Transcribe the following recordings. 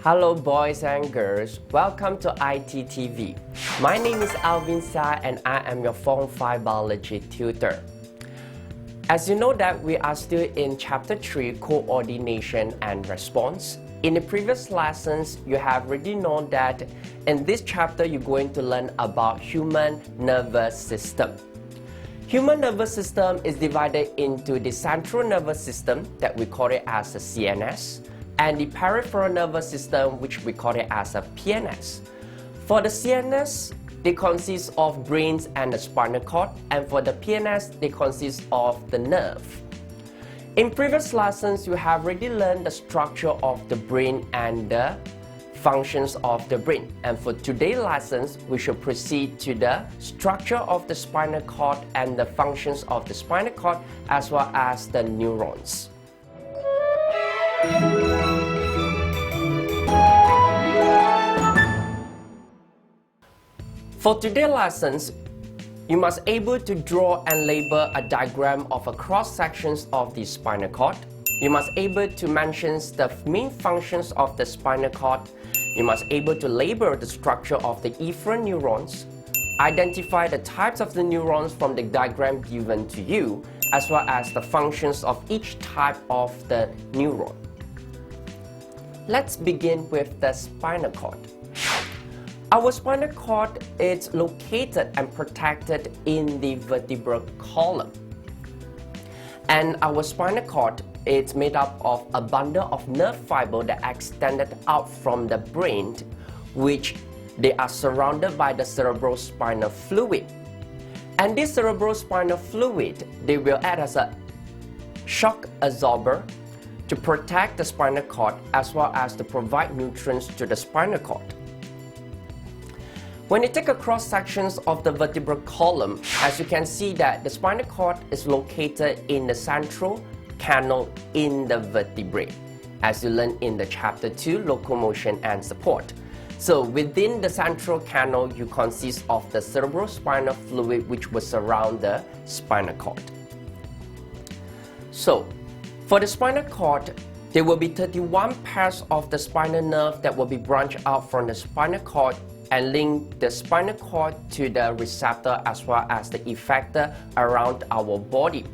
Hello boys and girls, welcome to iTTV. My name is Alvin Sai and I am your Form 5 Biology tutor. As you know that we are still in Chapter 3, Coordination and Response. In the previous lessons, you have already known that in this chapter you're going to learn about human nervous system. Human nervous system is divided into the central nervous system that we call it as the CNS, and the peripheral nervous system, which we call it as a PNS. For the CNS, they consist of brains and the spinal cord, and for the PNS, they consist of the nerve. In previous lessons, you have already learned the structure of the brain and the functions of the brain. And for today's lessons, we should proceed to the structure of the spinal cord and the functions of the spinal cord, as well as the neurons. For today's lessons, you must be able to draw and label a diagram of a cross-sections of the spinal cord. You must be able to mention the main functions of the spinal cord. You must be able to label the structure of the efferent neurons, identify the types of the neurons from the diagram given to you, as well as the functions of each type of the neuron. Let's begin with the spinal cord. Our spinal cord is located and protected in the vertebral column. And our spinal cord is made up of a bundle of nerve fibers that extended out from the brain, which they are surrounded by the cerebrospinal fluid. And this cerebrospinal fluid, they will act as a shock absorber to protect the spinal cord as well as to provide nutrients to the spinal cord. When you take a cross-sections of the vertebral column, as you can see that the spinal cord is located in the central canal in the vertebrae, as you learned in the Chapter 2, Locomotion and Support. So within the central canal, you consist of the cerebrospinal fluid which will surround the spinal cord. So, for the spinal cord, there will be 31 pairs of the spinal nerve that will be branched out from the spinal cord and link the spinal cord to the receptor as well as the effector around our body.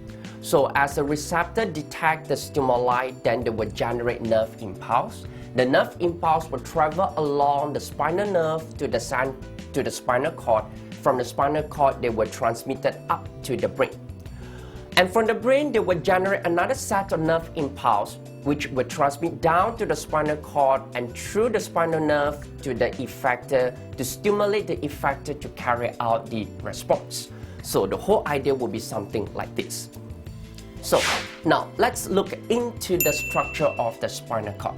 So as the receptor detects the stimuli, then they will generate nerve impulse. The nerve impulse will travel along the spinal nerve to the spinal cord. From the spinal cord, they will transmit it up to the brain. And from the brain, they will generate another set of nerve impulse, which will transmit down to the spinal cord and through the spinal nerve to the effector to stimulate the effector to carry out the response. So the whole idea will be something like this. So now let's look into the structure of the spinal cord.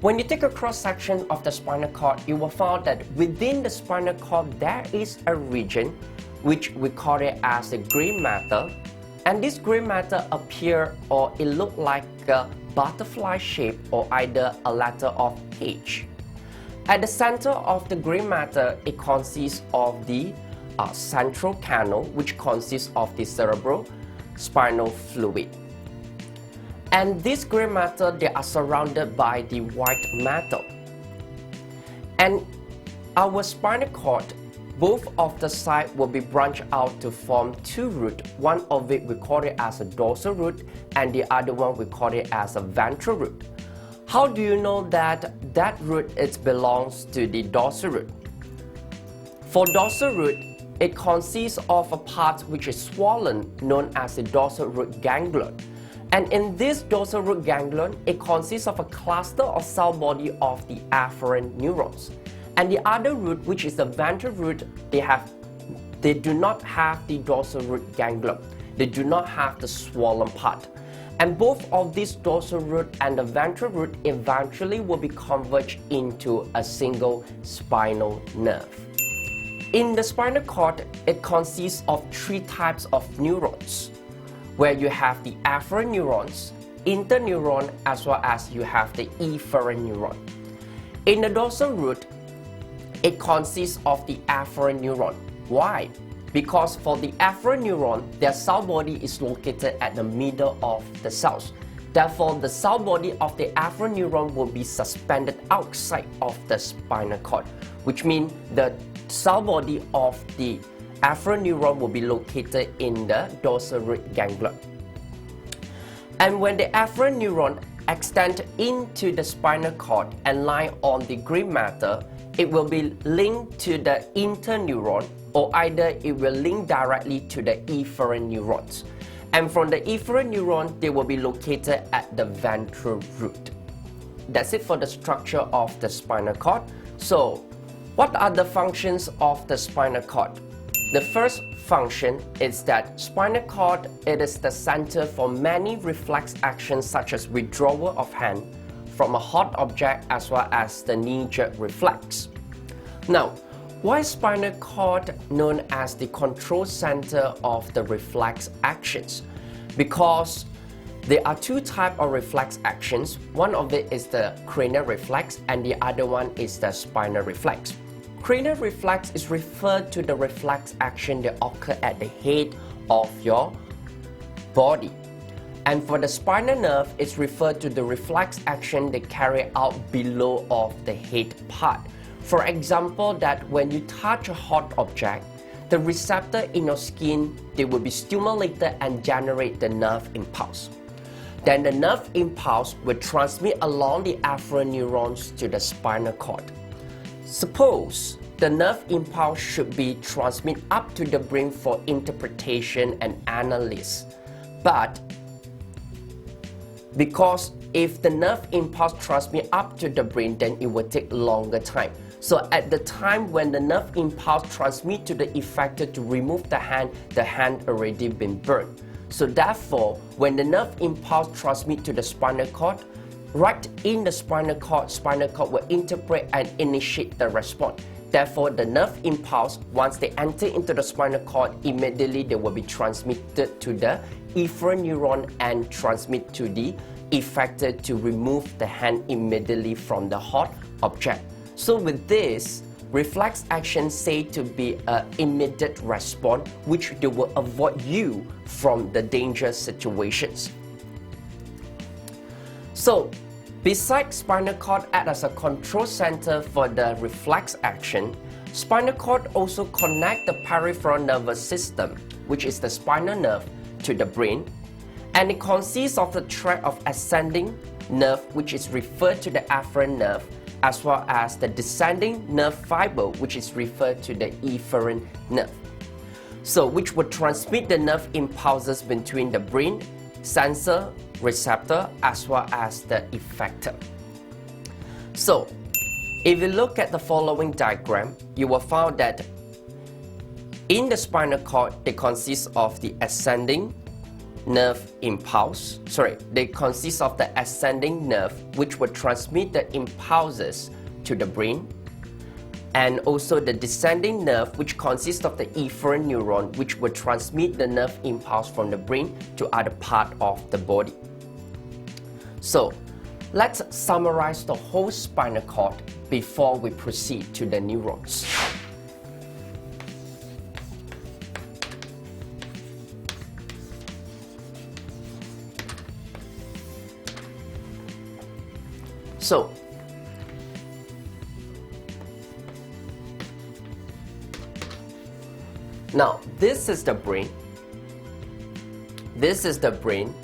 When you take a cross-section of the spinal cord, you will find that within the spinal cord there is a region which we call it as the gray matter. And this gray matter appear or it look like a butterfly shape or either a letter of H. At the center of the gray matter, it consists of the central canal, which consists of the cerebrospinal fluid. And this gray matter, they are surrounded by the white matter. And our spinal cord, both of the sides will be branched out to form two roots. One of it we call it as a dorsal root and the other one we call it as a ventral root. How do you know that that root belongs to the dorsal root? For dorsal root, it consists of a part which is swollen known as the dorsal root ganglion. And in this dorsal root ganglion, it consists of a cluster of cell body of the afferent neurons. And the other root, which is the ventral root, they do not have the dorsal root ganglion. They do not have the swollen part. And both of this dorsal root and the ventral root eventually will be converged into a single spinal nerve. In the spinal cord, it consists of three types of neurons, where you have the afferent neurons, interneuron, as well as you have the efferent neuron. In the dorsal root, it consists of the afferent neuron. Why? Because for the afferent neuron, their cell body is located at the middle of the cells. Therefore, the cell body of the afferent neuron will be suspended outside of the spinal cord, which means the cell body of the afferent neuron will be located in the dorsal root ganglia. And when the afferent neuron extend into the spinal cord and lie on the gray matter, it will be linked to the interneuron, or either it will link directly to the efferent neurons. And from the efferent neuron, they will be located at the ventral root. That's it for the structure of the spinal cord. So, what are the functions of the spinal cord? The first function is that spinal cord, it is the center for many reflex actions such as withdrawal of hand from a hot object as well as the knee-jerk reflex. Now, why is spinal cord known as the control center of the reflex actions? Because there are two types of reflex actions. One of it is the cranial reflex and the other one is the spinal reflex. Cranial reflex is referred to the reflex action that occur at the head of your body. And for the spinal nerve, it's referred to the reflex action that carry out below of the head part. For example, that when you touch a hot object, the receptor in your skin, they will be stimulated and generate the nerve impulse. Then the nerve impulse will transmit along the afferent neurons to the spinal cord. Suppose the nerve impulse should be transmitted up to the brain for interpretation and analysis. But because if the nerve impulse transmit up to the brain, then it will take longer time. So at the time when the nerve impulse transmit to the effector to remove the hand already been burned. So therefore, when the nerve impulse transmit to the spinal cord, right in the spinal cord will interpret and initiate the response. Therefore, the nerve impulse, once they enter into the spinal cord, immediately they will be transmitted to the efferent neuron and transmit to the effector to remove the hand immediately from the hot object. So with this, reflex action said to be an immediate response which they will avoid you from the dangerous situations. So, besides spinal cord act as a control center for the reflex action, spinal cord also connect the peripheral nervous system, which is the spinal nerve, to the brain, and it consists of the tract of ascending nerve, which is referred to the afferent nerve, as well as the descending nerve fiber, which is referred to the efferent nerve. So, which would transmit the nerve impulses between the brain, sensor, receptor, as well as the effector. So, if you look at the following diagram, you will find that in the spinal cord, they consist of the ascending nerve impulse. They consist of the ascending nerve, which will transmit the impulses to the brain, and also the descending nerve, which consists of the efferent neuron, which will transmit the nerve impulse from the brain to other part of the body. So, let's summarize the whole spinal cord before we proceed to the neurons. So, now this is the brain. This is the brain.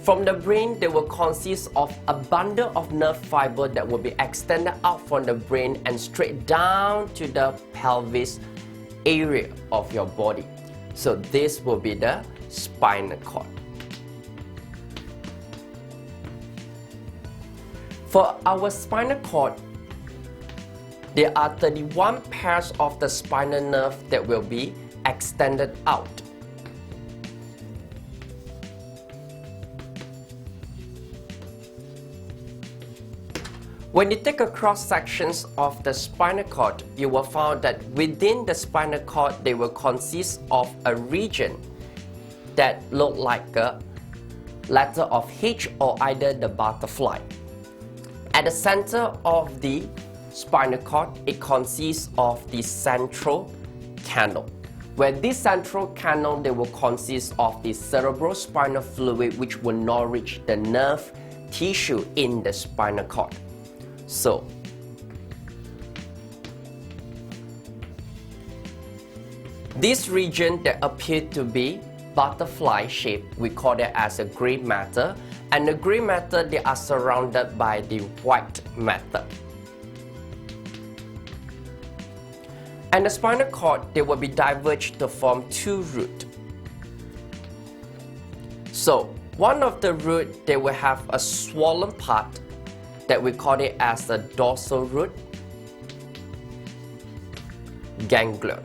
From the brain, they will consist of a bundle of nerve fiber that will be extended out from the brain and straight down to the pelvis area of your body. So this will be the spinal cord. For our spinal cord, there are 31 pairs of the spinal nerve that will be extended out. When you take a cross sections of the spinal cord, you will find that within the spinal cord, they will consist of a region that look like a letter of H or either the butterfly. At the center of the spinal cord, it consists of the central canal. Where this central canal, they will consist of the cerebrospinal fluid, which will nourish the nerve tissue in the spinal cord. So, this region that appeared to be butterfly shape, we call it as a gray matter, and the gray matter, they are surrounded by the white matter. And the spinal cord, they will be diverged to form two roots. So, one of the root, they will have a swollen part that we call it as the dorsal root ganglion.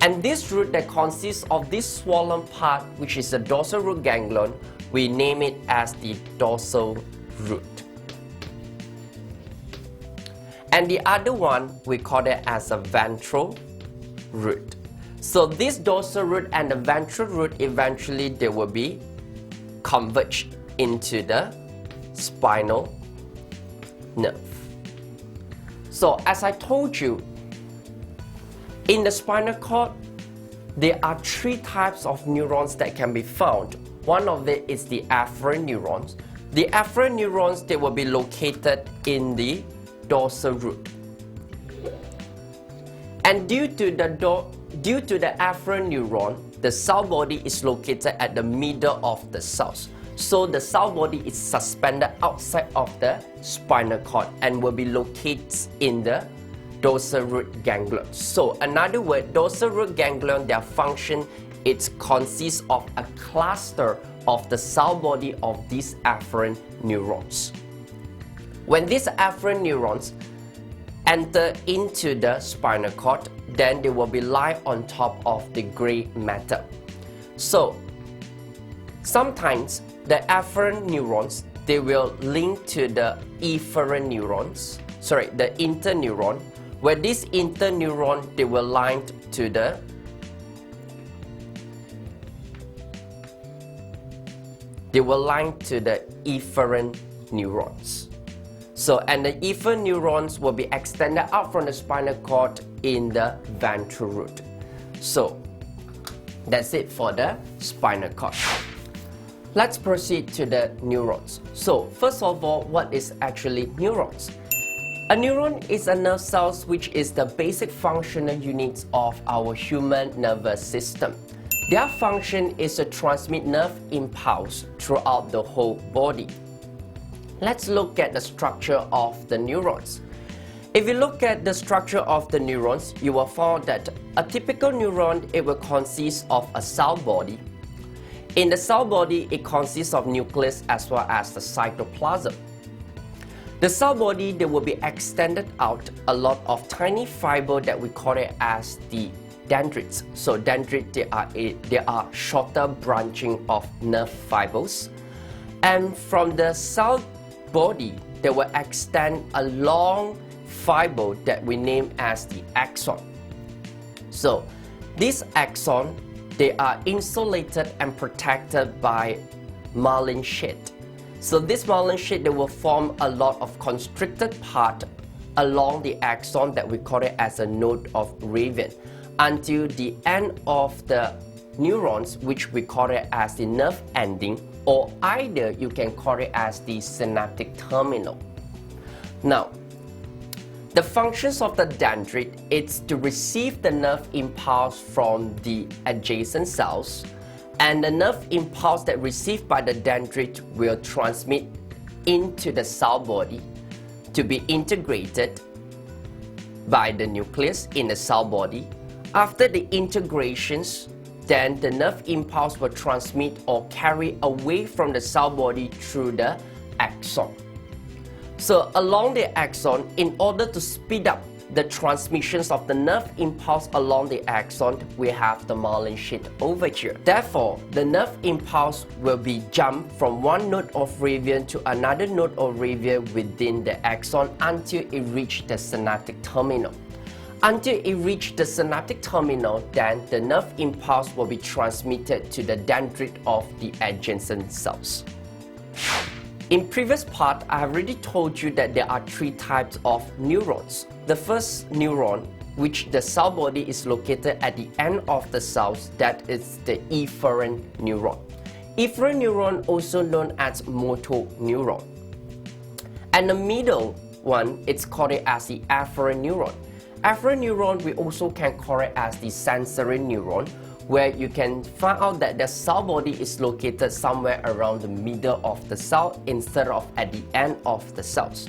And this root that consists of this swollen part, which is the dorsal root ganglion, we name it as the dorsal root. And the other one, we call it as a ventral root. So this dorsal root and the ventral root, eventually they will be converged into the spinal nerve. So as I told you, in the spinal cord, there are three types of neurons that can be found. One of them is the afferent neurons. The afferent neurons, they will be located in the dorsal root. And due to the afferent neuron, the cell body is located at the middle of the cells. So the cell body is suspended outside of the spinal cord and will be located in the dorsal root ganglion. So another word, dorsal root ganglion, their function, it consists of a cluster of the cell body of these afferent neurons. When these afferent neurons enter into the spinal cord, then they will be lie on top of the gray matter. So sometimes the afferent neurons, they will link to the efferent neurons, the interneuron, where this interneuron, they will line to the efferent neurons. So, and the efferent neurons will be extended out from the spinal cord in the ventral root. So, that's it for the spinal cord. Let's proceed to the neurons. So, first of all, what is actually neurons? A neuron is a nerve cell which is the basic functional unit of our human nervous system. Their function is to transmit nerve impulse throughout the whole body. Let's look at the structure of the neurons. If you look at the structure of the neurons, you will find that a typical neuron, it will consist of a cell body. In the cell body, it consists of nucleus as well as the cytoplasm. The cell body, they will be extended out a lot of tiny fiber that we call it as the dendrites. So dendrites, they are shorter branching of nerve fibers. And from the cell body, they will extend a long fiber that we name as the axon. So this axon, they are insulated and protected by myelin sheath. So this myelin sheath, they will form a lot of constricted part along the axon that we call it as a node of Raven until the end of the neurons, which we call it as the nerve ending, or either you can call it as the synaptic terminal. Now, the functions of the dendrite is to receive the nerve impulse from the adjacent cells, and the nerve impulse that received by the dendrite will transmit into the cell body to be integrated by the nucleus in the cell body. After the integrations, then the nerve impulse will transmit or carry away from the cell body through the axon. So along the axon, in order to speed up the transmissions of the nerve impulse along the axon, we have the myelin sheath over here. Therefore, the nerve impulse will be jumped from one node of Raven to another node of Raven within the axon until it reaches the synaptic terminal. Until it reaches the synaptic terminal, then the nerve impulse will be transmitted to the dendrite of the adjacent cells. In previous part, I have already told you that there are three types of neurons. The first neuron, which the cell body is located at the end of the cells, that is the efferent neuron. efferent neuron, also known as motor neuron. And the middle one, it's called it as the afferent neuron. Afferent neuron, we also can call it as the sensory neuron, where you can find out that the cell body is located somewhere around the middle of the cell instead of at the end of the cells.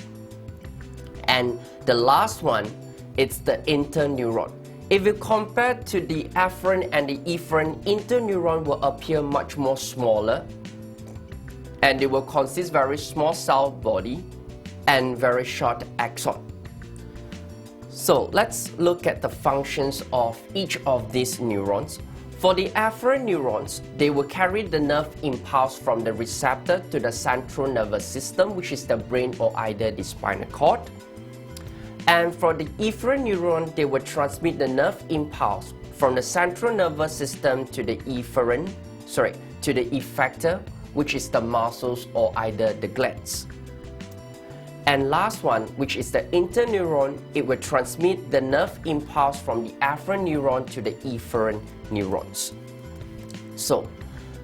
And the last one, it's the interneuron. If you compare to the afferent and the efferent, interneuron will appear much more smaller, and it will consist very small cell body and very short axon. So let's look at the functions of each of these neurons. For the afferent neurons, they will carry the nerve impulse from the receptor to the central nervous system, which is the brain or either the spinal cord. And for the efferent neuron, they will transmit the nerve impulse from the central nervous system to the effector, which is the muscles or either the glands. And last one, which is the interneuron, it will transmit the nerve impulse from the afferent neuron to the efferent neurons. So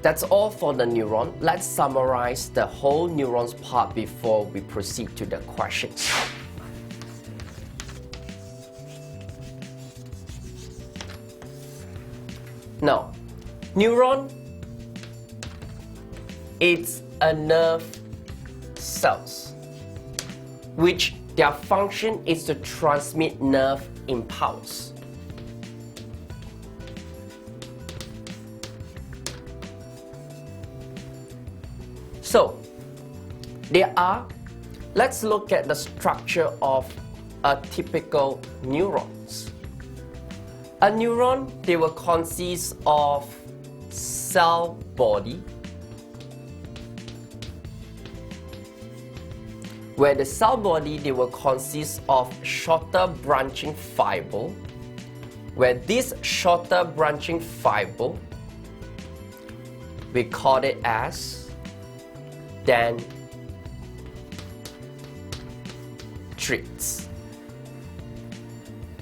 that's all for the neuron. Let's summarize the whole neurons part before we proceed to the questions. Now, neuron, it's a nerve cells, which their function is to transmit nerve impulse. So, let's look at the structure of a typical neurons. A neuron, they will consist of cell body, where the cell body, they will consist of shorter branching fiber, where this shorter branching fiber, we call it as dendrites.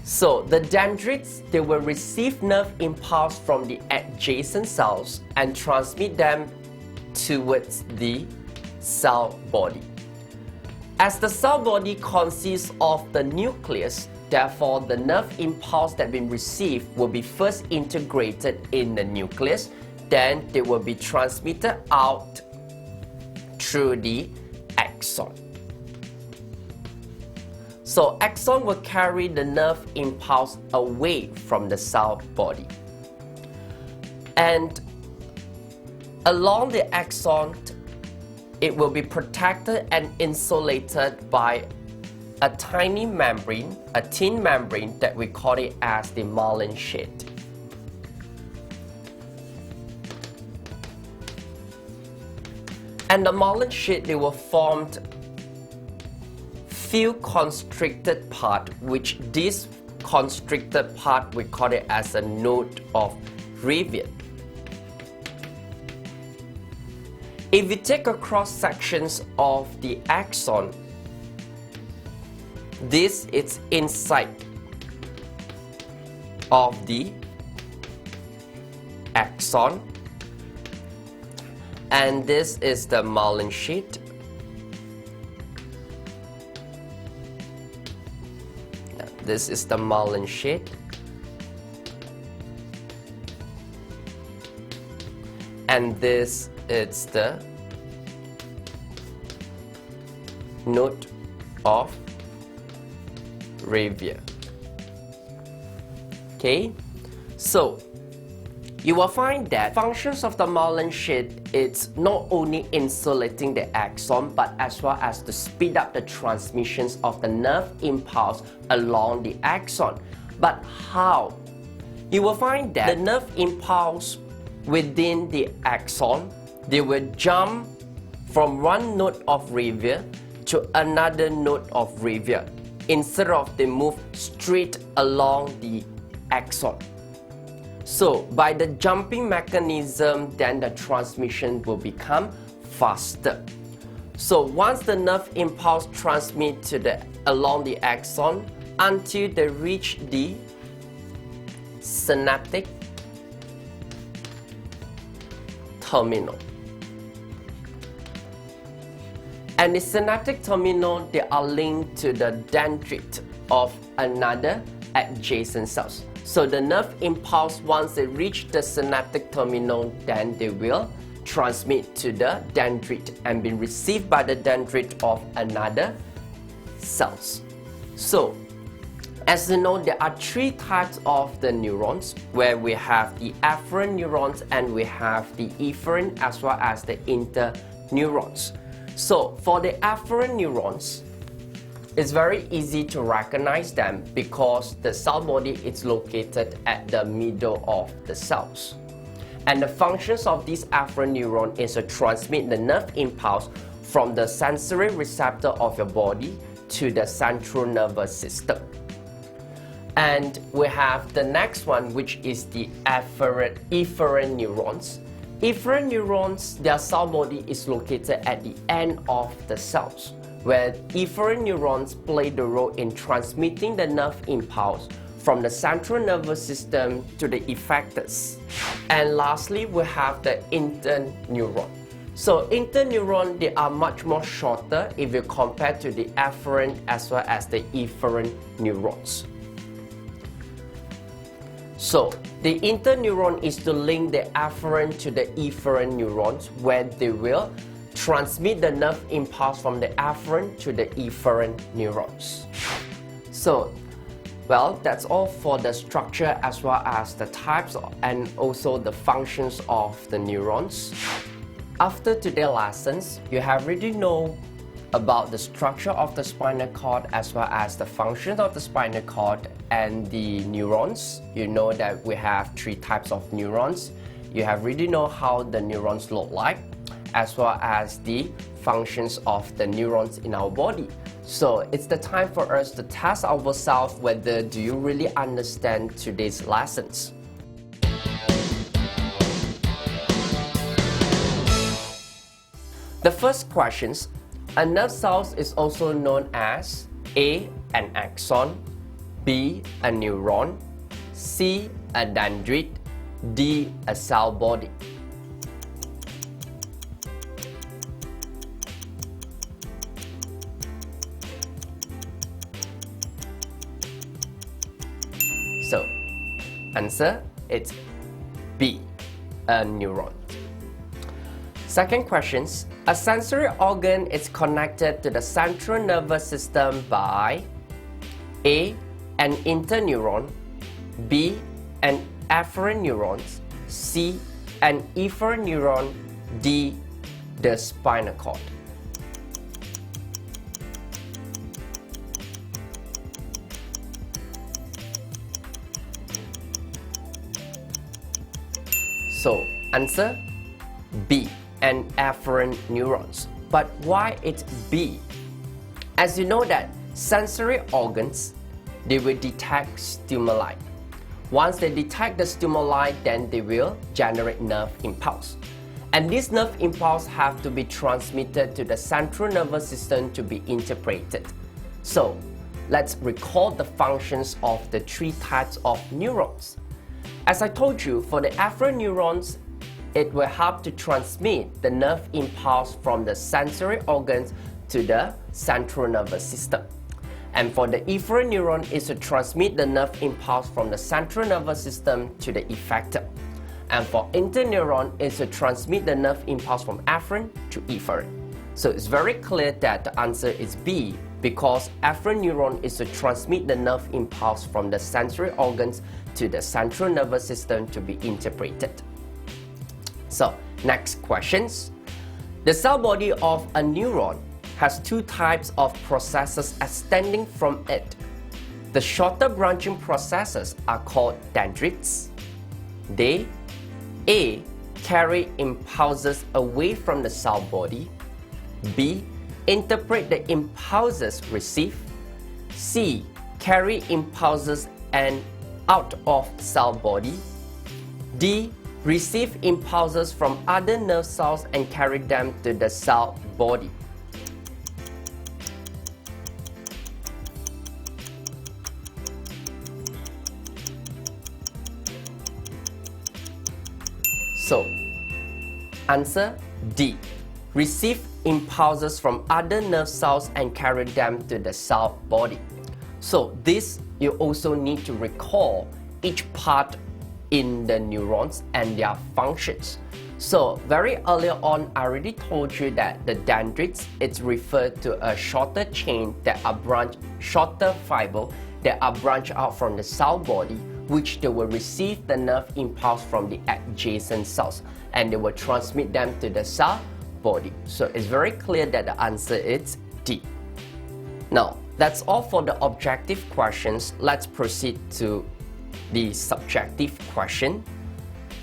So the dendrites, they will receive nerve impulse from the adjacent cells and transmit them towards the cell body. As the cell body consists of the nucleus, therefore the nerve impulse that been received will be first integrated in the nucleus, then they will be transmitted out through the axon. So axon will carry the nerve impulse away from the cell body. And along the axon, it will be protected and insulated by a tiny membrane, a thin membrane that we call it as the myelin sheath. And the myelin sheath, they were formed few constricted part, which this constricted part, we call it as a node of Revien. If you take a cross sections of the axon, this is inside of the axon, and this is the myelin sheath. This is the myelin sheath, and this is the node of Revien. Okay, so you will find that functions of the myelin sheath, it's not only insulating the axon, but as well as to speed up the transmissions of the nerve impulse along the axon. But how? You will find that the nerve impulse within the axon, they will jump from one node of Revien to another node of Revien, instead of they move straight along the axon. So by the jumping mechanism, then the transmission will become faster. So once the nerve impulse transmits along the axon until they reach the synaptic terminal. And the synaptic terminal, they are linked to the dendrite of another adjacent cells. So the nerve impulse, once they reach the synaptic terminal, then they will transmit to the dendrite and be received by the dendrite of another cells. So, as you know, there are three types of the neurons, where we have the afferent neurons and we have the efferent as well as the interneurons. So, for the afferent neurons, it's very easy to recognize them because the cell body is located at the middle of the cells. And the functions of this afferent neuron is to transmit the nerve impulse from the sensory receptor of your body to the central nervous system. And we have the next one, which is the efferent neurons. Efferent neurons, their cell body is located at the end of the cells, where efferent neurons play the role in transmitting the nerve impulse from the central nervous system to the effectors. And lastly, we have the interneuron. So interneuron, they are much more shorter if you compare to the afferent as well as the efferent neurons. So the interneuron is to link the afferent to the efferent neurons, where they will transmit the nerve impulse from the afferent to the efferent neurons. So, well, that's all for the structure as well as the types and also the functions of the neurons. After today's lessons, you have already know about the structure of the spinal cord as well as the functions of the spinal cord and the neurons. You know that we have three types of neurons. You have already know how the neurons look like as well as the functions of the neurons in our body. So it's the time for us to test ourselves whether do you really understand today's lessons. The first questions, a nerve cell is also known as A, an axon, B, a neuron, C, a dendrite, D, a cell body. So, answer, it's B, a neuron. Second questions, a sensory organ is connected to the central nervous system by A, an interneuron, B, an afferent neuron, C, an efferent neuron, D, the spinal cord. So, answer B, and afferent neurons. But why it's B? As you know that sensory organs, they will detect stimuli. Once they detect the stimuli, then they will generate nerve impulse. And this nerve impulse have to be transmitted to the central nervous system to be interpreted. So, let's recall the functions of the three types of neurons. As I told you, for the afferent neurons, it will help to transmit the nerve impulse from the sensory organs to the central nervous system. And for the efferent neuron is to transmit the nerve impulse from the central nervous system to the effector. And for interneuron is to transmit the nerve impulse from afferent to efferent. So it's very clear that the answer is B, because afferent neuron is to transmit the nerve impulse from the sensory organs to the central nervous system to be interpreted. So, next questions. The cell body of a neuron has two types of processes extending from it. The shorter branching processes are called dendrites. They A, carry impulses away from the cell body, B, interpret the impulses received, C, carry impulses and out of cell body, D, receive impulses from other nerve cells and carry them to the cell body. So, answer D, receive impulses from other nerve cells and carry them to the cell body. So this, you also need to recall each part in the neurons and their functions. So very earlier on, I already told you that the dendrites, it's referred to a shorter chain that are shorter fiber that are branched out from the cell body, which they will receive the nerve impulse from the adjacent cells and they will transmit them to the cell body. So it's very clear that the answer is D. Now, that's all for the objective questions. Let's proceed to the subjective question.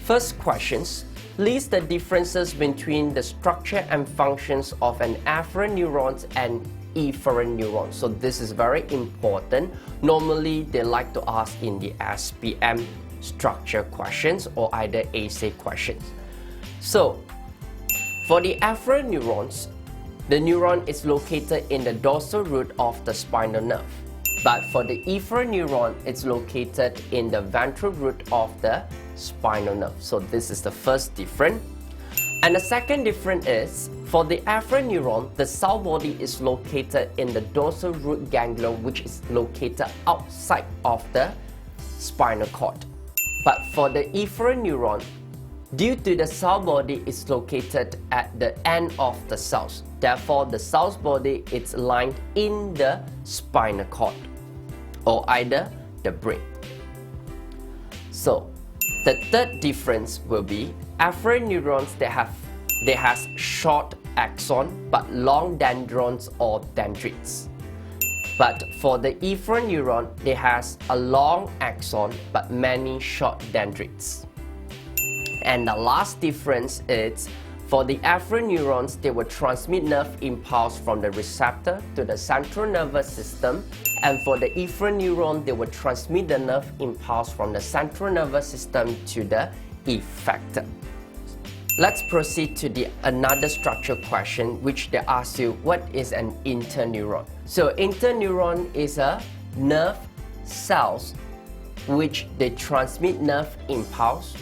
First questions, list the differences between the structure and functions of an afferent neuron and efferent neuron. So this is very important. Normally, they like to ask in the SPM structure questions or either essay questions. So, for the afferent neurons, the neuron is located in the dorsal root of the spinal nerve. But for the efferent neuron, it's located in the ventral root of the spinal nerve. So this is the first difference. And the second difference is, for the afferent neuron, the cell body is located in the dorsal root ganglion, which is located outside of the spinal cord. But for the efferent neuron, due to the cell body is located at the end of the cells, therefore the cell's body is lying in the spinal cord or either the brain. So the third difference will be afferent neurons they has short axon but long dendrons or dendrites. But for the efferent neuron, they has a long axon but many short dendrites. And the last difference is, for the afferent neurons, they will transmit nerve impulse from the receptor to the central nervous system, and for the efferent neuron, they will transmit the nerve impulse from the central nervous system to the effector. Let's proceed to another structure question, which they ask you, what is an interneuron? So interneuron is a nerve cells which they transmit nerve impulse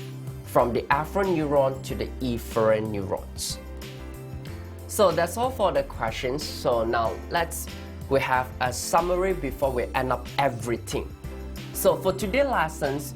from the afferent neuron to the efferent neurons. So that's all for the questions. So now we have a summary before we end up everything. So for today's lessons,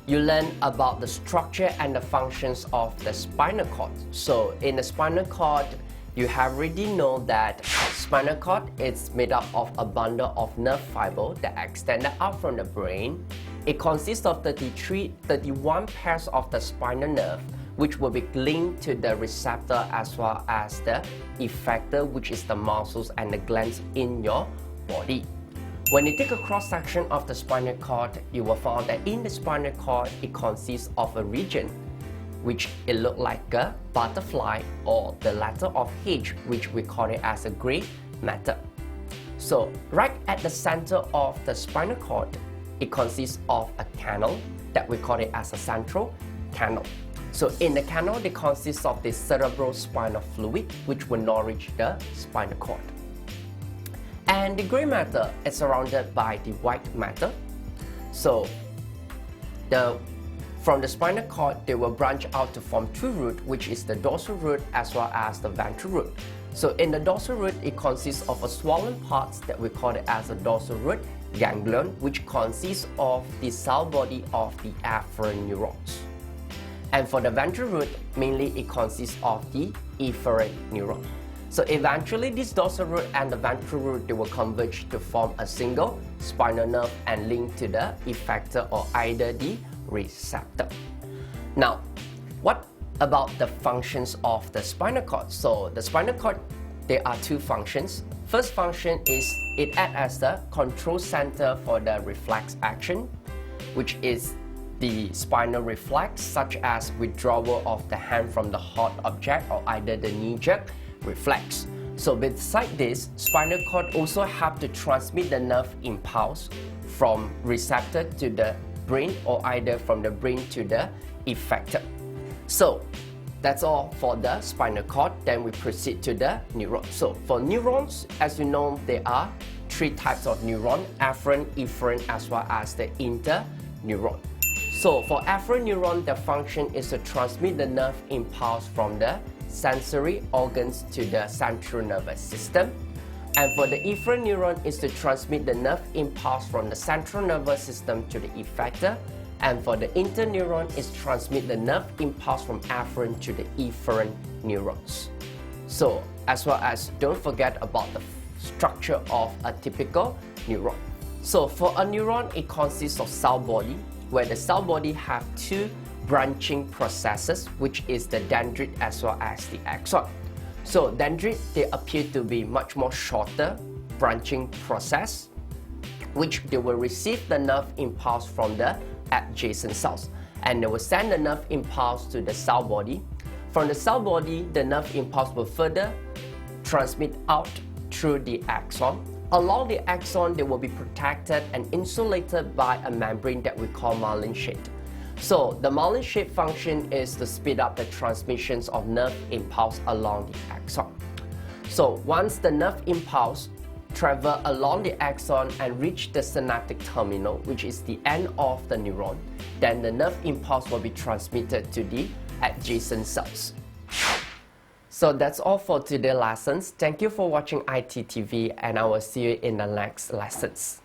you learn about the structure and the functions of the spinal cord. So in the spinal cord, you have already known that spinal cord is made up of a bundle of nerve fiber that extended out from the brain. It consists of 31 pairs of the spinal nerve, which will be linked to the receptor as well as the effector, which is the muscles and the glands in your body. When you take a cross-section of the spinal cord, you will find that in the spinal cord, it consists of a region which it looks like a butterfly or the letter of H, which we call it as a gray matter. So right at the center of the spinal cord, it consists of a canal that we call it as a central canal. So in the canal, it consists of the cerebrospinal fluid, which will nourish the spinal cord. And the gray matter is surrounded by the white matter. So from the spinal cord, they will branch out to form two roots, which is the dorsal root as well as the ventral root. So in the dorsal root, it consists of a swollen parts that we call it as a dorsal root ganglion, which consists of the cell body of the afferent neurons. And for the ventral root, mainly it consists of the efferent neuron. So eventually, this dorsal root and the ventral root, they will converge to form a single spinal nerve and link to the effector or either the receptor. Now, what about the functions of the spinal cord? So the spinal cord, there are two functions. First function is it acts as the control center for the reflex action, which is the spinal reflex, such as withdrawal of the hand from the hot object or either the knee-jerk reflex. So beside this, spinal cord also have to transmit the nerve impulse from receptor to the brain or either from the brain to the effector. So that's all for the spinal cord. Then we proceed to the neuron. So for neurons, as you know, there are three types of neuron: afferent, efferent, as well as the interneuron. So for afferent neuron, the function is to transmit the nerve impulse from the sensory organs to the central nervous system. And for the efferent neuron is to transmit the nerve impulse from the central nervous system to the effector. And for the interneuron is transmit the nerve impulse from afferent to the efferent neurons. So as well as don't forget about the structure of a typical neuron. So for a neuron, it consists of cell body, where the cell body have two branching processes, which is the dendrite as well as the axon. So dendrite, they appear to be much more shorter branching process, which they will receive the nerve impulse from the adjacent cells, and they will send the nerve impulse to the cell body. From the cell body, the nerve impulse will further transmit out through the axon. Along the axon, they will be protected and insulated by a membrane that we call myelin sheath. So the myelin sheath function is to speed up the transmissions of nerve impulse along the axon. So once the nerve impulse travel along the axon and reach the synaptic terminal, which is the end of the neuron, then the nerve impulse will be transmitted to the adjacent cells. So that's all for today's lessons. Thank you for watching iTTV, and I will see you in the next lessons.